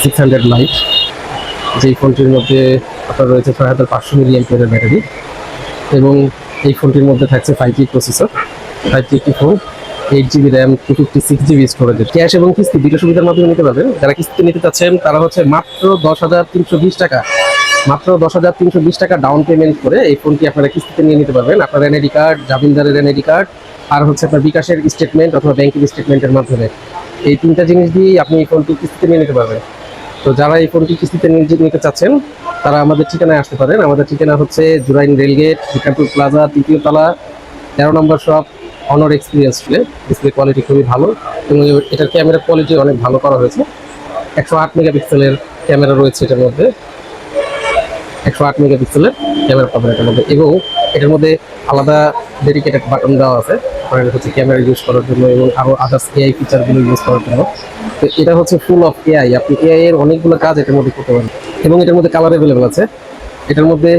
600 light, যেই ফোনটির মধ্যে আপনার রয়েছে 6500 মিলিঅ্যাম্পিয়ারের ব্যাটারি এবং এই ফোনটির মধ্যে থাকছে 5G প্রসেসর, 5G একটি phone, 8GB RAM, 256GB storage. Cash এবং কিস্তি দুটো সুবিধার মাধ্যমে নিতে পারবেন। যারা কিস্তি নিতে চাচ্ছেন তারা হচ্ছে মাত্র 10,320 টাকা, মাত্র 10,320 টাকা ডাউন পেমেন্ট করে এই ফোনটি আপনারা কিস্তিতে নিয়ে নিতে পারবেন। আপনার এনআইডি কার্ড, জামিনদারের এনআইডি কার্ড আর হচ্ছে আপনার বিকাশের স্টেটমেন্ট অথবা ব্যাংকের স্টেটমেন্টের মাধ্যমে এই তিনটা জিনিস দিয়েই আপনি এই ফোনটি কিস্তিতে নিয়ে নিতে পারবেন। তো যারা এই ফোনটি কিস্তিতে নিতে চাচ্ছেন তারা আমাদের ঠিকানায় আসতে পারেন। আমাদের ঠিকানা হচ্ছে জুরাইন রেলগেট, বিকানপুর প্লাজা, 3য় তলা, 13 নম্বর শপ, অনর এক্সপিরিয়েন্স স্কুলে। ডিসপ্লে কোয়ালিটি খুবই ভালো এবং এটার ক্যামেরা কোয়ালিটি অনেক ভালো করা হয়েছে। 108 মেগাপিক্সেলের ক্যামেরা রয়েছে এটার মধ্যে, 108 মেগাপিক্সেলের ক্যামেরা পাবেন এটার মধ্যে এবং এটার মধ্যে আলাদা ডেডিকেটেড বাটন দেওয়া আছে আপনার হচ্ছে ক্যামেরা ইউজ করার জন্য এবং আরও আদার্স এআই ফিচারগুলো ইউজ করার জন্য। তো এটা হচ্ছে ফুল অফ এআই, আপনি এআই এর অনেকগুলো কাজ এটার মধ্যে করতে পারেন এবং এটার মধ্যে কালার অ্যাভেলেবেল আছে। এটার মধ্যে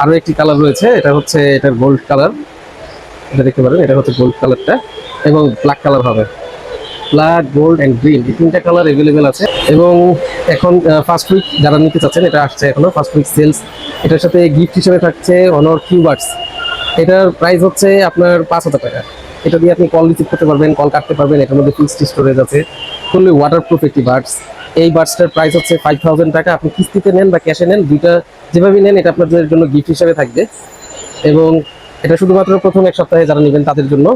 আরও একটি কালার রয়েছে, এটা হচ্ছে এটার গোল্ড কালার, এটা দেখতে পারেন, এটা হচ্ছে গোল্ড কালারটা এবং ব্ল্যাক কালার হবে। ব্ল্যাক, গোল্ড অ্যান্ড গ্রিন এই তিনটা কালার অ্যাভেলেবেল আছে এবং এখন ফার্স্ট উইক যারা নিতে চাচ্ছেন এটা আসছে এখনো ফার্স্ট উইক সেলস। এটার সাথে গিফট হিসেবে থাকছে অনর কিউবার্ডস, এটার প্রাইস হচ্ছে আপনার 5,000 টাকা। এটা দিয়ে আপনি কল রিসিভ করতে পারবেন, কল কাটতে পারবেন। এটার মধ্যে ফিক্সড স্টোরেজ আছে, ফুললি ওয়াটারপ্রুফ একটি বাডস। এই বাডসটার প্রাইস হচ্ছে 5,000 টাকা। আপনি কিস্তিতে নেন বা ক্যাশে নেন, দুইটা যেভাবেই নেন এটা আপনাদের জন্য গিফট হিসেবে থাকবে এবং এটা শুধুমাত্র প্রথম এক সপ্তাহে যারা নেবেন তাদের জন্য।